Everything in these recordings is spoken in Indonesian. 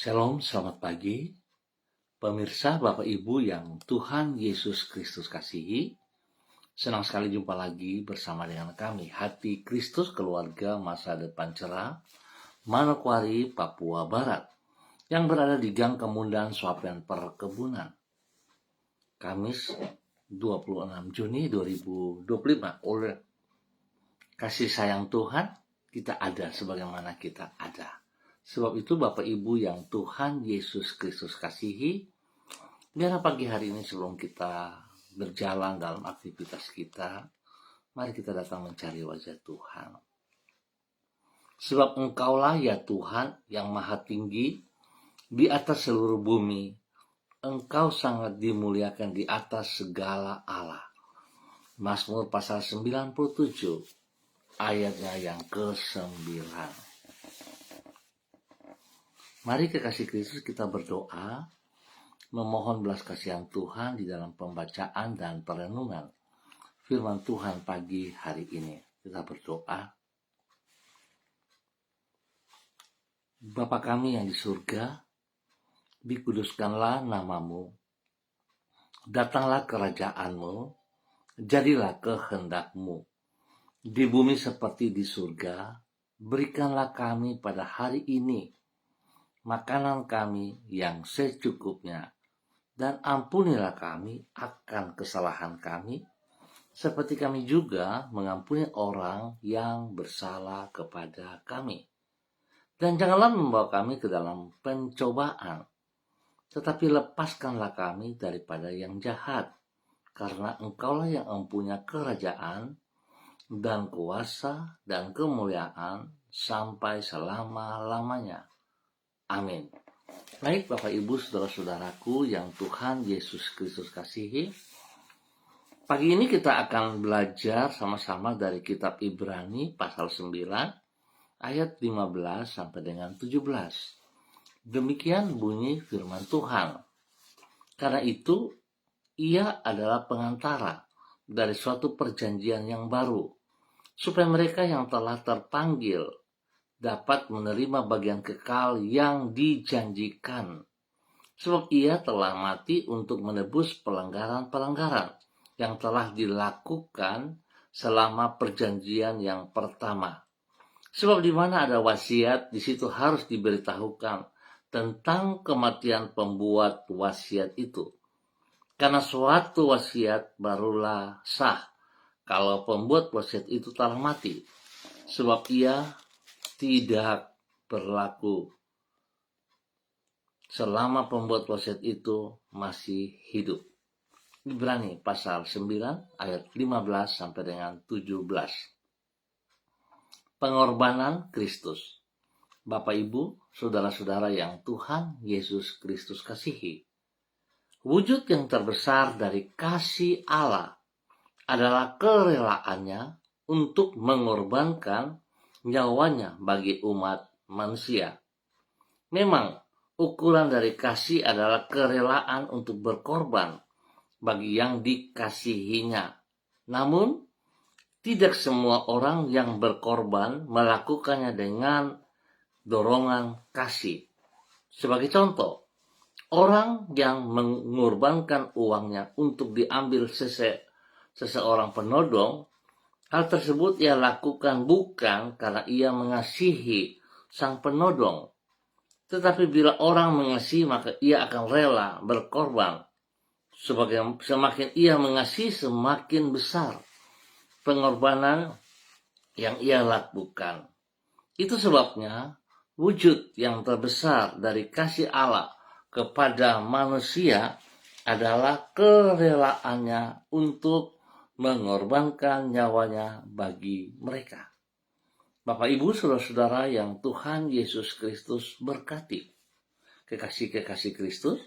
Shalom, selamat pagi. Pemirsa, Bapak Ibu yang Tuhan Yesus Kristus kasihi, senang sekali jumpa lagi bersama dengan kami, Hati Kristus Keluarga Masa Depan Cerah, Manokwari, Papua Barat, yang berada di Gang Kemundan Swapen Perkebunan. Kamis 26 Juni 2025. Oleh kasih sayang Tuhan, kita ada sebagaimana kita ada. Sebab itu Bapak Ibu yang Tuhan Yesus Kristus kasihi, biar pagi hari ini sebelum kita berjalan dalam aktivitas kita, mari kita datang mencari wajah Tuhan. Sebab Engkaulah ya Tuhan yang maha tinggi di atas seluruh bumi. Engkau sangat dimuliakan di atas segala Allah. Mazmur pasal 97 ayatnya yang ke-9. Mari kekasih Kristus kita berdoa, memohon belas kasihan Tuhan di dalam pembacaan dan perenungan firman Tuhan pagi hari ini. Kita berdoa. Bapa kami yang di surga, dikuduskanlah namamu, datanglah kerajaanmu, jadilah kehendakmu, di bumi seperti di surga. Berikanlah kami pada hari ini makanan kami yang secukupnya, dan ampunilah kami akan kesalahan kami, seperti kami juga mengampuni orang yang bersalah kepada kami. Dan janganlah membawa kami ke dalam pencobaan, tetapi lepaskanlah kami daripada yang jahat, karena Engkaulah yang mempunyai kerajaan dan kuasa dan kemuliaan sampai selama-lamanya. Amin. Baik Bapak Ibu saudara-saudaraku yang Tuhan Yesus Kristus kasihi, pagi ini kita akan belajar sama-sama dari kitab Ibrani pasal 9 ayat 15 sampai dengan 17. Demikian bunyi firman Tuhan. Karena itu ia adalah pengantara dari suatu perjanjian yang baru, supaya mereka yang telah terpanggil dapat menerima bagian kekal yang dijanjikan. Sebab ia telah mati untuk menebus pelanggaran-pelanggaran yang telah dilakukan selama perjanjian yang pertama. Sebab di mana ada wasiat, di situ harus diberitahukan tentang kematian pembuat wasiat itu. Karena suatu wasiat barulah sah kalau pembuat wasiat itu telah mati. Sebab ia tidak berlaku selama pembuat wasiat itu masih hidup. Ibrani pasal 9 ayat 15 sampai dengan 17. Pengorbanan Kristus. Bapak Ibu, saudara-saudara yang Tuhan Yesus Kristus kasihi, wujud yang terbesar dari kasih Allah adalah kerelaannya untuk mengorbankan nyawanya bagi umat manusia. Memang ukuran dari kasih adalah kerelaan untuk berkorban bagi yang dikasihinya. Namun tidak semua orang yang berkorban melakukannya dengan dorongan kasih. Sebagai contoh, orang yang mengorbankan uangnya untuk diambil seseorang penodong, hal tersebut ia lakukan bukan karena ia mengasihi sang penodong. Tetapi bila orang mengasihi, maka ia akan rela berkorban. Semakin ia mengasihi, semakin besar pengorbanan yang ia lakukan. Itu sebabnya wujud yang terbesar dari kasih Allah kepada manusia adalah kerelaannya untuk mengorbankan nyawanya bagi mereka. Bapak Ibu saudara-saudara yang Tuhan Yesus Kristus berkati, kekasih-kekasih Kristus,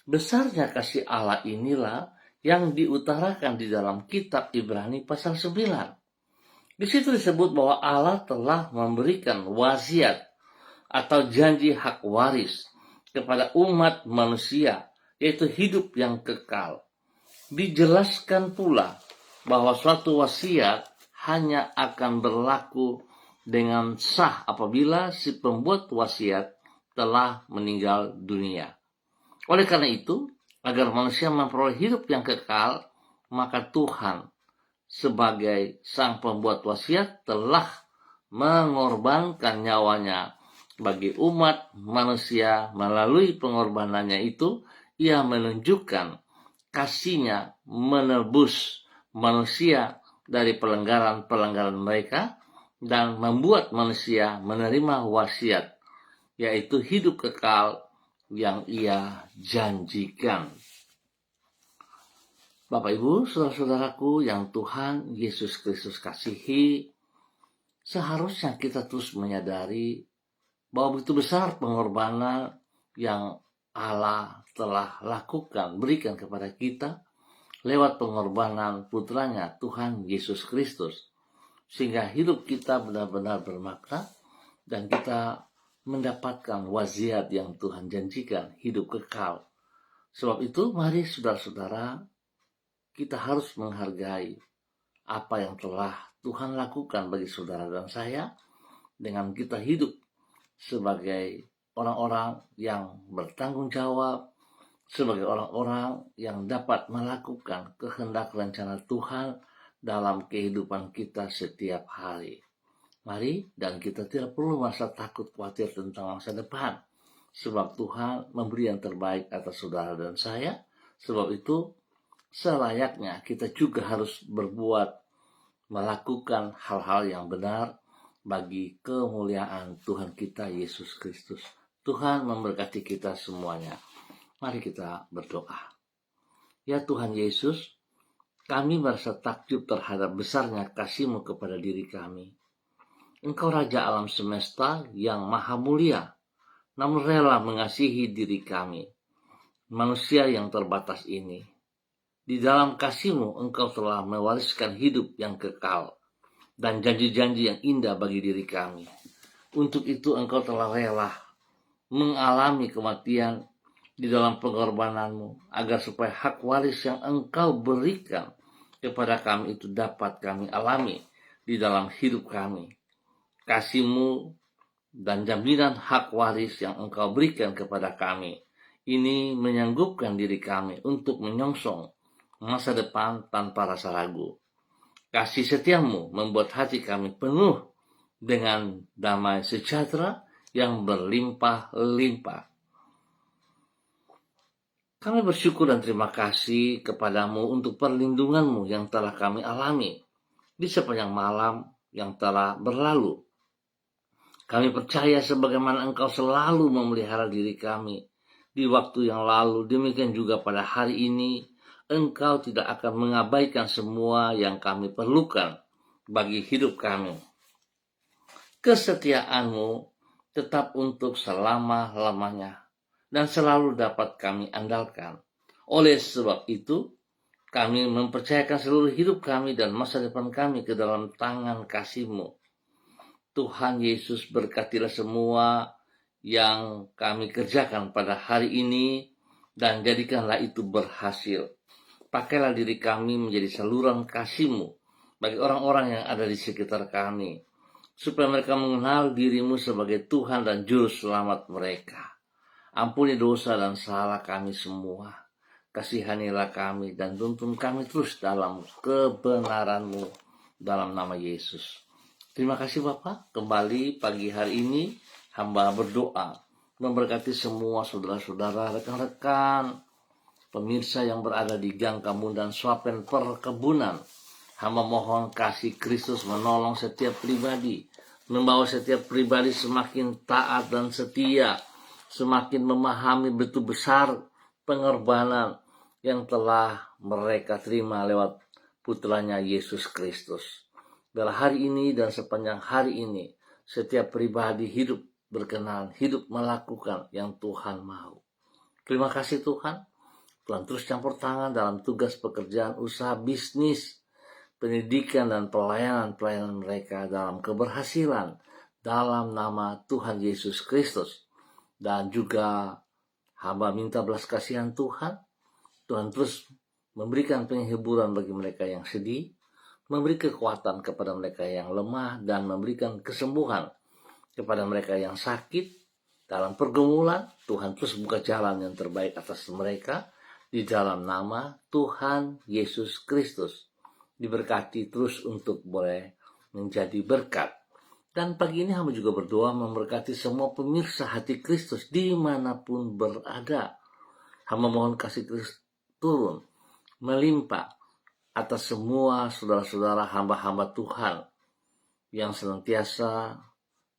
besarnya kasih Allah inilah yang diutarakan di dalam kitab Ibrani pasal 9. Di situ disebut bahwa Allah telah memberikan wasiat atau janji hak waris kepada umat manusia, yaitu hidup yang kekal. Dijelaskan pula bahwa suatu wasiat hanya akan berlaku dengan sah apabila si pembuat wasiat telah meninggal dunia. Oleh karena itu, agar manusia memperoleh hidup yang kekal, maka Tuhan sebagai sang pembuat wasiat telah mengorbankan nyawanya bagi umat manusia. Melalui pengorbanannya itu, ia menunjukkan kasihnya menebus manusia dari pelanggaran-pelanggaran mereka dan membuat manusia menerima wasiat, yaitu hidup kekal yang ia janjikan. Bapak Ibu, saudara-saudaraku yang Tuhan Yesus Kristus kasihi, seharusnya kita terus menyadari bahwa begitu besar pengorbanan yang Allah telah lakukan, berikan kepada kita lewat pengorbanan putranya Tuhan Yesus Kristus, sehingga hidup kita benar-benar bermakna dan kita mendapatkan wasiat yang Tuhan janjikan, hidup kekal. Sebab itu, mari saudara-saudara, kita harus menghargai apa yang telah Tuhan lakukan bagi saudara dan saya, dengan kita hidup sebagai orang-orang yang bertanggung jawab, sebagai orang-orang yang dapat melakukan kehendak rencana Tuhan dalam kehidupan kita setiap hari. Mari, dan kita tidak perlu merasa takut khawatir tentang masa depan, sebab Tuhan memberi yang terbaik atas saudara dan saya. Sebab itu, selayaknya kita juga harus melakukan hal-hal yang benar bagi kemuliaan Tuhan kita Yesus Kristus. Tuhan memberkati kita semuanya. Mari kita berdoa. Ya Tuhan Yesus, kami merasa takjub terhadap besarnya kasih-Mu kepada diri kami. Engkau Raja alam semesta yang maha mulia, namun rela mengasihi diri kami, manusia yang terbatas ini. Di dalam kasih-Mu, Engkau telah mewariskan hidup yang kekal dan janji-janji yang indah bagi diri kami. Untuk itu Engkau telah rela mengalami kematian di dalam pengorbanan-Mu, agar supaya hak waris yang Engkau berikan kepada kami itu dapat kami alami di dalam hidup kami. Kasih-Mu dan jaminan hak waris yang Engkau berikan kepada kami ini menyanggupkan diri kami untuk menyongsong masa depan tanpa rasa ragu. Kasih setiamu membuat hati kami penuh dengan damai sejahtera yang berlimpah-limpah. Kami bersyukur dan terima kasih kepadamu untuk perlindunganmu yang telah kami alami di sepanjang malam yang telah berlalu. Kami percaya sebagaimana Engkau selalu memelihara diri kami di waktu yang lalu, demikian juga pada hari ini Engkau tidak akan mengabaikan semua yang kami perlukan bagi hidup kami. Kesetiaan-Mu tetap untuk selama-lamanya dan selalu dapat kami andalkan. Oleh sebab itu, kami mempercayakan seluruh hidup kami dan masa depan kami ke dalam tangan kasih-Mu. Tuhan Yesus, berkatilah semua yang kami kerjakan pada hari ini dan jadikanlah itu berhasil. Pakailah diri kami menjadi saluran kasih-Mu bagi orang-orang yang ada di sekitar kami, supaya mereka mengenal diri-Mu sebagai Tuhan dan Juru Selamat mereka. Ampuni dosa dan salah kami semua. Kasihanilah kami dan tuntun kami terus dalam kebenaran-Mu, dalam nama Yesus. Terima kasih Bapak. Kembali pagi hari ini hamba berdoa memberkati semua saudara-saudara, rekan-rekan, pemirsa yang berada di gang Kamundan Swapen Perkebunan. Hamba mohon kasih Kristus menolong setiap pribadi, membawa setiap pribadi semakin taat dan setia, semakin memahami betul besar pengorbanan yang telah mereka terima lewat putranya Yesus Kristus. Dalam hari ini dan sepanjang hari ini, setiap pribadi hidup berkenan, hidup melakukan yang Tuhan mau. Terima kasih Tuhan. Tuhan terus campur tangan dalam tugas pekerjaan, usaha, bisnis, pendidikan, dan pelayanan-pelayanan mereka dalam keberhasilan dalam nama Tuhan Yesus Kristus. Dan juga hamba minta belas kasihan Tuhan. Tuhan terus memberikan penghiburan bagi mereka yang sedih, memberi kekuatan kepada mereka yang lemah, dan memberikan kesembuhan kepada mereka yang sakit, dalam pergumulan. Tuhan terus buka jalan yang terbaik atas mereka di dalam nama Tuhan Yesus Kristus. Diberkati terus untuk boleh menjadi berkat. Dan pagi ini hamba juga berdoa memberkati semua pemirsa hati Kristus dimanapun berada. Hamba mohon kasih Kristus turun, melimpah atas semua saudara-saudara hamba-hamba Tuhan yang senantiasa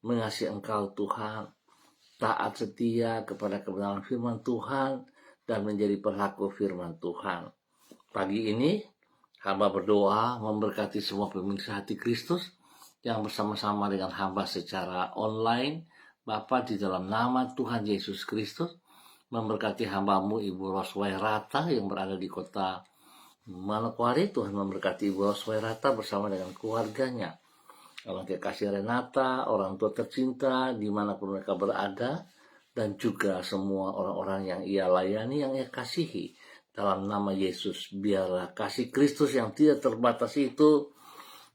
mengasihi Engkau Tuhan, taat setia kepada kebenaran firman Tuhan, dan menjadi pelaku firman Tuhan. Pagi ini hamba berdoa memberkati semua pemirsa hati Kristus yang bersama-sama dengan hamba secara online. Bapa, di dalam nama Tuhan Yesus Kristus, memberkati hambamu Ibu Roswairata yang berada di kota Manokwari. Tuhan memberkati Ibu Roswairata bersama dengan keluarganya, orang kekasih Renata, orang tua tercinta dimanapun mereka berada, dan juga semua orang-orang yang ia layani, yang ia kasihi. Dalam nama Yesus, biarlah kasih Kristus yang tidak terbatas itu,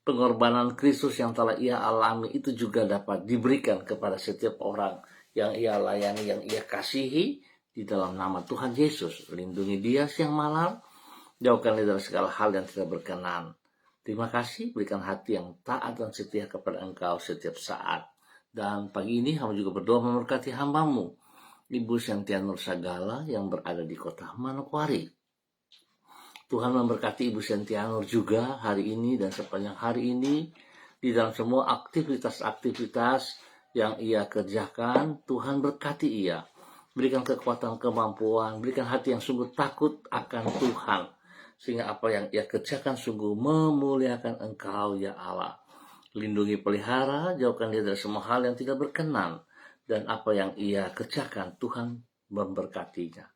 pengorbanan Kristus yang telah ia alami itu juga dapat diberikan kepada setiap orang yang ia layani, yang ia kasihi. Di dalam nama Tuhan Yesus, lindungi dia siang malam, jauhkan dia dari segala hal yang tidak berkenan. Terima kasih, berikan hati yang taat dan setia kepada Engkau setiap saat. Dan pagi ini hamba juga berdoa memberkati hambamu Ibu Cynthia Nur Sagala yang berada di kota Manokwari. Tuhan memberkati Ibu Cynthia Nur juga hari ini dan sepanjang hari ini di dalam semua aktivitas-aktivitas yang ia kerjakan. Tuhan berkati ia, berikan kekuatan, kemampuan, berikan hati yang sungguh takut akan Tuhan, sehingga apa yang ia kerjakan sungguh memuliakan Engkau ya Allah. Lindungi, pelihara, jauhkan dia dari semua hal yang tidak berkenan, dan apa yang ia kerjakan Tuhan memberkatinya.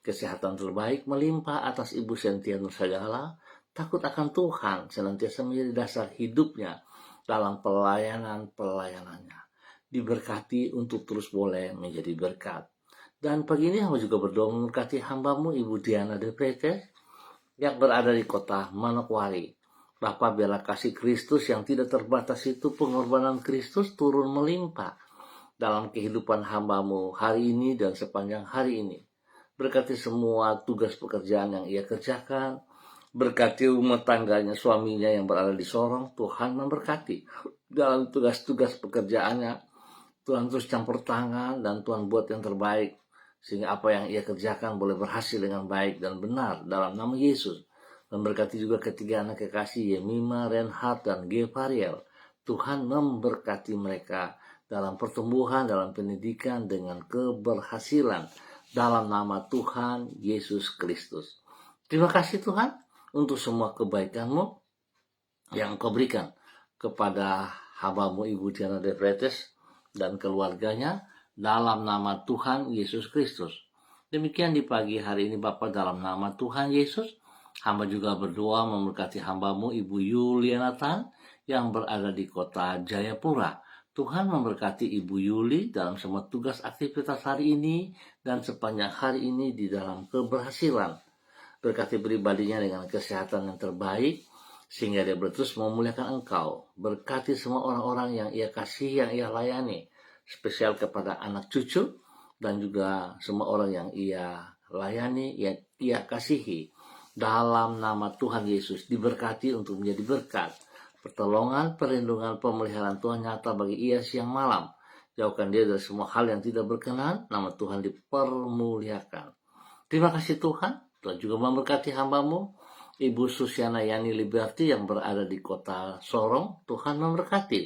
Kesehatan terbaik melimpah atas Ibu Cynthia Nur Sagala, takut akan Tuhan senantiasa menjadi dasar hidupnya dalam pelayanannya. Diberkati untuk terus boleh menjadi berkat. Dan pagi ini hamba juga berdoa memberkati hambamu Ibu Diana De Pretes yang berada di kota Manokwari. Bapa, biarlah kasih Kristus yang tidak terbatas itu, pengorbanan Kristus turun melimpah dalam kehidupan hambamu hari ini dan sepanjang hari ini. Berkati semua tugas pekerjaan yang ia kerjakan. Berkati rumah tangganya, suaminya yang berada di Sorong. Tuhan memberkati dalam tugas-tugas pekerjaannya. Tuhan terus campur tangan dan Tuhan buat yang terbaik, sehingga apa yang ia kerjakan boleh berhasil dengan baik dan benar dalam nama Yesus. Memberkati juga ketiga anak kekasih, Yemima, Reinhard, dan Gevariel. Tuhan memberkati mereka dalam pertumbuhan, dalam pendidikan, dengan keberhasilan dalam nama Tuhan Yesus Kristus. Terima kasih Tuhan untuk semua kebaikan-Mu yang Kau berikan kepada hamba-Mu Ibu Diana De Pretes dan keluarganya dalam nama Tuhan Yesus Kristus. Demikian di pagi hari ini Bapa, dalam nama Tuhan Yesus, hamba juga berdoa memberkati hamba-Mu Ibu Yulianatan yang berada di kota Jayapura. Tuhan memberkati Ibu Yuli dalam semua tugas aktivitas hari ini dan sepanjang hari ini di dalam keberhasilan. Berkati pribadinya dengan kesehatan yang terbaik, sehingga dia terus memuliakan Engkau. Berkati semua orang-orang yang ia kasih, yang ia layani, spesial kepada anak cucu, dan juga semua orang yang ia layani, yang ia kasihi. Dalam nama Tuhan Yesus, diberkati untuk menjadi berkat. Pertolongan, perlindungan, pemeliharaan Tuhan nyata bagi ia siang malam. Jauhkan dia dari semua hal yang tidak berkenan. Nama Tuhan dipermuliakan. Terima kasih Tuhan. Tuhan juga memberkati hamba-Mu Ibu Susiana Yani Liberty yang berada di kota Sorong. Tuhan memberkati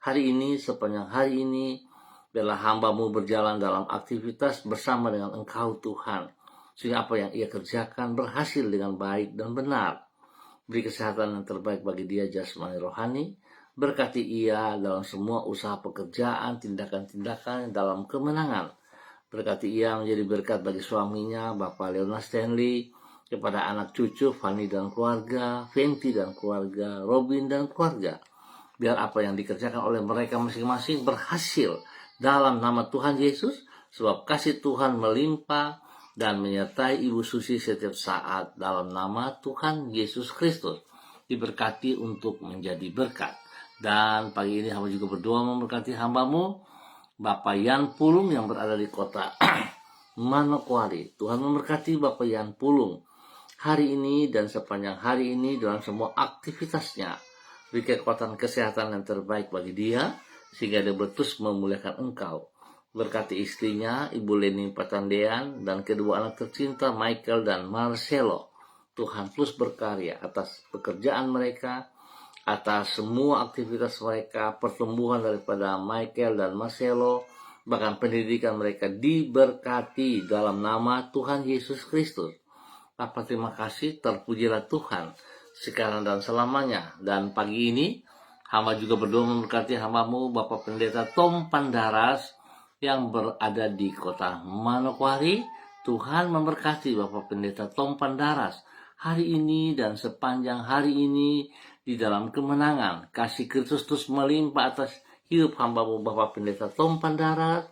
hari ini, sepanjang hari ini, biarlah hamba-Mu berjalan dalam aktivitas bersama dengan Engkau Tuhan, sehingga apa yang ia kerjakan berhasil dengan baik dan benar. Beri kesehatan yang terbaik bagi dia jasmani rohani. Berkati ia dalam semua usaha pekerjaan, tindakan-tindakan dalam kemenangan. Berkati ia menjadi berkat bagi suaminya, Bapak Leona Stanley, kepada anak cucu, Fanny dan keluarga, Fenty dan keluarga, Robin dan keluarga. Biar apa yang dikerjakan oleh mereka masing-masing berhasil dalam nama Tuhan Yesus, sebab kasih Tuhan melimpah dan menyertai Ibu Susi setiap saat dalam nama Tuhan Yesus Kristus. Diberkati untuk menjadi berkat. Dan pagi ini hamba juga berdoa memberkati hamba-Mu Bapak Yan Pulung yang berada di kota Manokwari. Tuhan memberkati Bapak Yan Pulung hari ini dan sepanjang hari ini dalam semua aktivitasnya. Beri kekuatan kesehatan yang terbaik bagi dia, sehingga dia terus memuliakan Engkau. Berkati istrinya, Ibu Leni Patandean, dan kedua anak tercinta Michael dan Marcelo. Tuhan terus berkarya atas pekerjaan mereka, atas semua aktivitas mereka, pertumbuhan daripada Michael dan Marcelo, bahkan pendidikan mereka diberkati dalam nama Tuhan Yesus Kristus. Bapak terima kasih, terpujilah Tuhan sekarang dan selamanya. Dan pagi ini hamba juga berdoa memberkati hambamu Bapak Pendeta Tom Pandaras yang berada di kota Manokwari. Tuhan memberkati Bapak Pendeta Tom Pandaras hari ini dan sepanjang hari ini di dalam kemenangan. Kasih Kristus terus melimpah atas hidup hambamu Bapak Pendeta Tom Pandaras,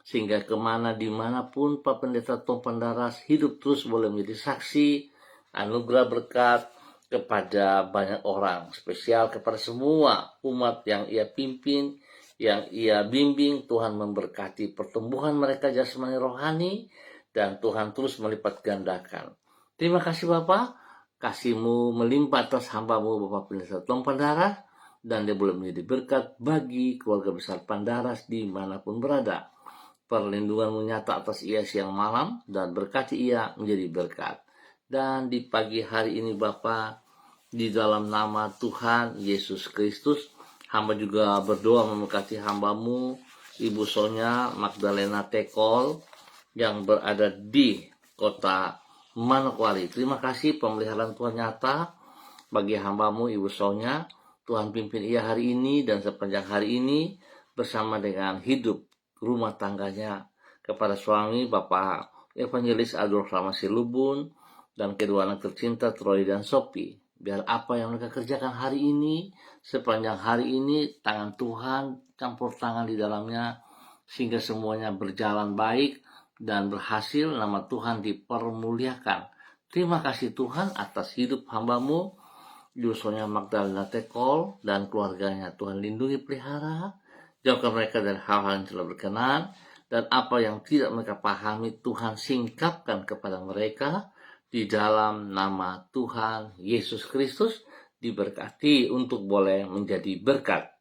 sehingga kemana dimanapun Pak Pendeta Tom Pandaras hidup terus boleh menjadi saksi anugerah berkat kepada banyak orang, spesial kepada semua umat yang ia pimpin, yang ia bimbing. Tuhan memberkati pertumbuhan mereka jasmani rohani, dan Tuhan terus melipat gandakan. Terima kasih Bapak, kasih-Mu melimpah atas hamba-Mu Bapak Pendeta Tom Pandaras, dan dia boleh menjadi berkat bagi keluarga besar Pandaras dimanapun berada. Perlindungan-Mu nyata atas ia siang malam, dan berkati ia menjadi berkat. Dan di pagi hari ini Bapa, di dalam nama Tuhan Yesus Kristus, hamba juga berdoa memberkati hamba-Mu Ibu Sonya Magdalena Tekol yang berada di kota Manokwari. Terima kasih pemeliharaan Tuhan nyata bagi hamba-Mu Ibu Sonya. Tuhan pimpin ia hari ini dan sepanjang hari ini bersama dengan hidup rumah tangganya, kepada suami Bapak Evangelis Adolf Ramasi Lubun dan kedua anak tercinta Troy dan Sophie. Biar apa yang mereka kerjakan hari ini, sepanjang hari ini, tangan Tuhan campur tangan di dalamnya, sehingga semuanya berjalan baik dan berhasil, nama Tuhan dipermuliakan. Terima kasih Tuhan atas hidup hamba-Mu Yusonya Magdalena Tekol dan keluarganya. Tuhan lindungi, pelihara, jauhkan mereka dari hal-hal yang tidak berkenan, dan apa yang tidak mereka pahami Tuhan singkapkan kepada mereka. Di dalam nama Tuhan Yesus Kristus diberkati untuk boleh menjadi berkat.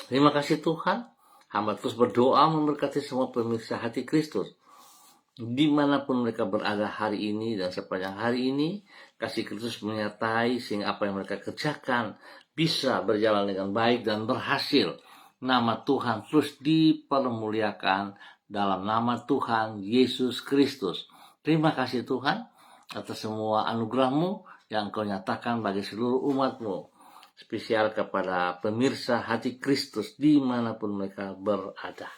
Terima kasih Tuhan. Hamba terus berdoa memberkati semua pemirsa hati Kristus dimanapun mereka berada hari ini dan sepanjang hari ini. Kasih Kristus menyertai sehingga apa yang mereka kerjakan bisa berjalan dengan baik dan berhasil. Nama Tuhan terus dipermuliakan dalam nama Tuhan Yesus Kristus. Terima kasih Tuhan atas semua anugerah-Mu yang Kau nyatakan bagi seluruh umat-Mu, spesial kepada pemirsa hati Kristus dimanapun mereka berada.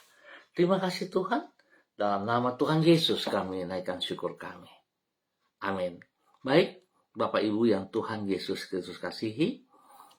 Terima kasih Tuhan. Dalam nama Tuhan Yesus kami naikkan syukur kami. Amin. Baik, Bapak Ibu yang Tuhan Yesus Kristus kasihi,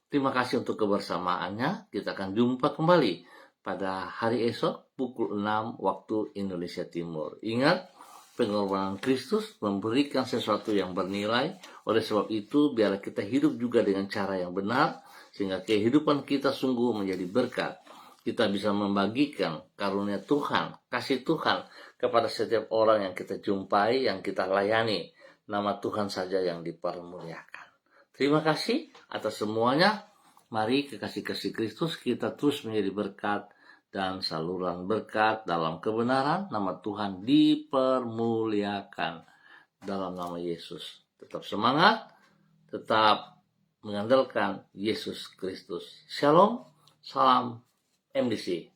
terima kasih untuk kebersamaannya. Kita akan jumpa kembali pada hari esok pukul 6 waktu Indonesia Timur. Ingat, pengorbanan Kristus memberikan sesuatu yang bernilai. Oleh sebab itu, biarlah kita hidup juga dengan cara yang benar, sehingga kehidupan kita sungguh menjadi berkat. Kita bisa membagikan karunia Tuhan, kasih Tuhan kepada setiap orang yang kita jumpai, yang kita layani. Nama Tuhan saja yang dipermuliakan. Terima kasih atas semuanya. Mari kekasih-kasih Kristus kita terus menjadi berkat dan saluran berkat dalam kebenaran. Nama Tuhan dipermuliakan dalam nama Yesus. Tetap semangat, tetap mengandalkan Yesus Kristus. Shalom, salam MDC.